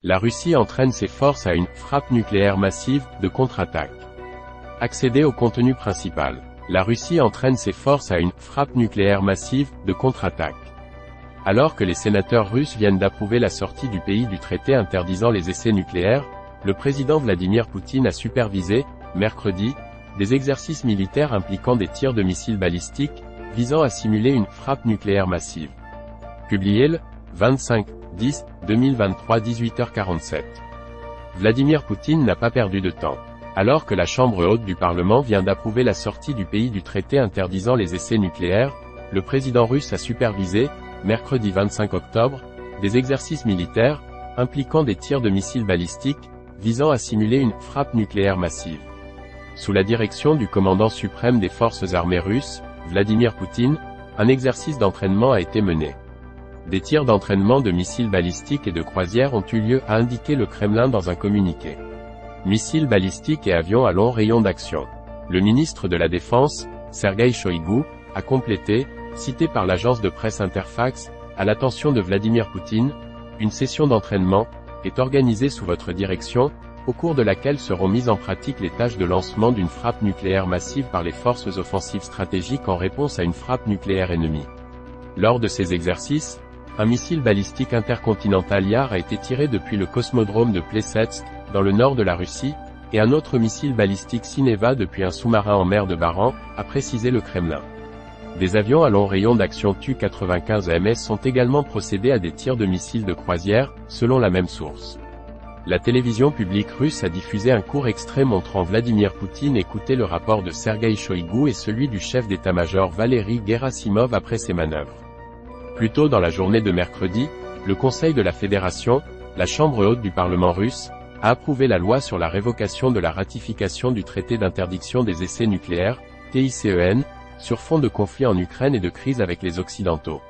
La Russie entraîne ses forces à une « frappe nucléaire massive » de contre-attaque. Accéder au contenu principal. La Russie entraîne ses forces à une « frappe nucléaire massive » de contre-attaque. Alors que les sénateurs russes viennent d'approuver la sortie du pays du traité interdisant les essais nucléaires, le président Vladimir Poutine a supervisé, mercredi, des exercices militaires impliquant des tirs de missiles balistiques, visant à simuler une « frappe nucléaire massive ». Publié le 25/10/2023 18h47. Vladimir Poutine n'a pas perdu de temps. Alors que la Chambre haute du Parlement vient d'approuver la sortie du pays du traité interdisant les essais nucléaires, le président russe a supervisé, mercredi 25 octobre, des exercices militaires, impliquant des tirs de missiles balistiques, visant à simuler une « frappe nucléaire massive ». Sous la direction du commandant suprême des forces armées russes, Vladimir Poutine, un exercice d'entraînement a été mené. Des tirs d'entraînement de missiles balistiques et de croisière ont eu lieu, a indiqué le Kremlin dans un communiqué. Missiles balistiques et avions à long rayon d'action. Le ministre de la Défense, Sergueï Shoïgu, a complété, cité par l'agence de presse Interfax, à l'attention de Vladimir Poutine, une session d'entraînement est organisée sous votre direction, au cours de laquelle seront mises en pratique les tâches de lancement d'une frappe nucléaire massive par les forces offensives stratégiques en réponse à une frappe nucléaire ennemie. Lors de ces exercices, un missile balistique intercontinental Yar a été tiré depuis le cosmodrome de Plesetsk, dans le nord de la Russie, et un autre missile balistique Sineva depuis un sous-marin en mer de Baran, a précisé le Kremlin. Des avions à long rayon d'action Tu-95MS sont également procédés à des tirs de missiles de croisière, selon la même source. La télévision publique russe a diffusé un court extrait montrant Vladimir Poutine écouter le rapport de Sergueï Shoïgu et celui du chef d'état-major Valery Gerasimov après ces manœuvres. Plus tôt dans la journée de mercredi, le Conseil de la Fédération, la Chambre haute du Parlement russe, a approuvé la loi sur la révocation de la ratification du traité d'interdiction des essais nucléaires, TICEN, sur fond de conflit en Ukraine et de crise avec les Occidentaux.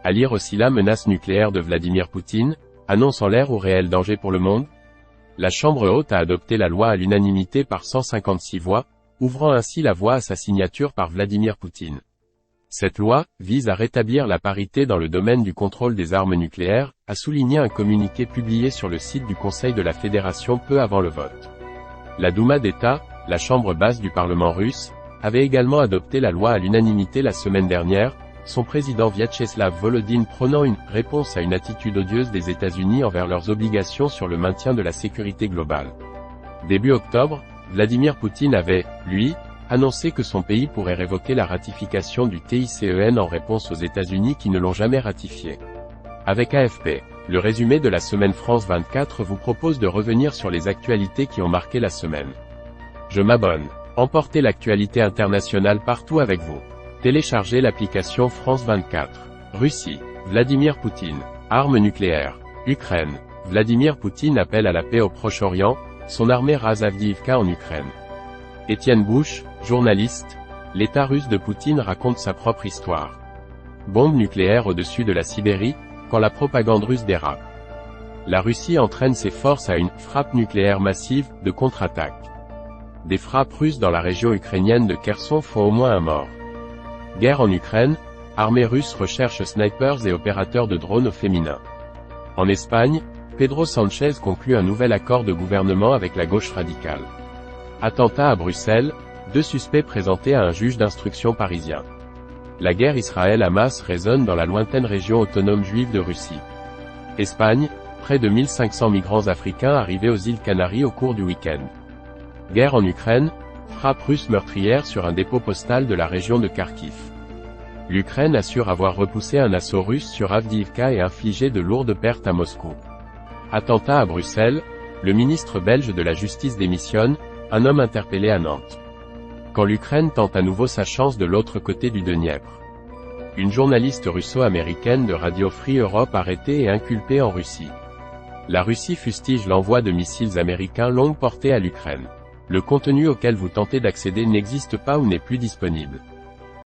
À lire aussi la menace nucléaire de Vladimir Poutine, annonce en l'air ou réel danger pour le monde. La Chambre haute a adopté la loi à l'unanimité par 156 voix, ouvrant ainsi la voie à sa signature par Vladimir Poutine. Cette loi vise à rétablir la parité dans le domaine du contrôle des armes nucléaires, a souligné un communiqué publié sur le site du Conseil de la Fédération peu avant le vote. La Douma d'État, la chambre basse du Parlement russe, avait également adopté la loi à l'unanimité la semaine dernière, son président Vyacheslav Volodine prônant une réponse à une attitude odieuse des États-Unis envers leurs obligations sur le maintien de la sécurité globale. Début octobre, Vladimir Poutine avait, lui, annoncé que son pays pourrait révoquer la ratification du TICEN en réponse aux États-Unis qui ne l'ont jamais ratifié. Avec AFP, le résumé de la semaine France 24 vous propose de revenir sur les actualités qui ont marqué la semaine. Je m'abonne. Emportez l'actualité internationale partout avec vous. Téléchargez l'application France 24. Russie. Vladimir Poutine. Armes nucléaires. Ukraine. Vladimir Poutine appelle à la paix au Proche-Orient, son armée rase Avdiivka en Ukraine. Étienne Bush, journaliste, l'État russe de Poutine raconte sa propre histoire. Bombe nucléaire au-dessus de la Sibérie, quand la propagande russe dérape. La Russie entraîne ses forces à une « frappe nucléaire massive » de contre-attaque. Des frappes russes dans la région ukrainienne de Kherson font au moins un mort. Guerre en Ukraine, armée russe recherche snipers et opérateurs de drones au féminin. En Espagne, Pedro Sánchez conclut un nouvel accord de gouvernement avec la gauche radicale. Attentat à Bruxelles, 2 suspects présentés à un juge d'instruction parisien. La guerre Israël-Hamas résonne dans la lointaine région autonome juive de Russie. Espagne, près de 1500 migrants africains arrivés aux îles Canaries au cours du week-end. Guerre en Ukraine, frappe russe meurtrière sur un dépôt postal de la région de Kharkiv. L'Ukraine assure avoir repoussé un assaut russe sur Avdiivka et infligé de lourdes pertes à Moscou. Attentat à Bruxelles, le ministre belge de la Justice démissionne, un homme interpellé à Nantes. Quand l'Ukraine tente à nouveau sa chance de l'autre côté du Dniepr. Une journaliste russo-américaine de Radio Free Europe arrêtée et inculpée en Russie. La Russie fustige l'envoi de missiles américains longue portée à l'Ukraine. Le contenu auquel vous tentez d'accéder n'existe pas ou n'est plus disponible.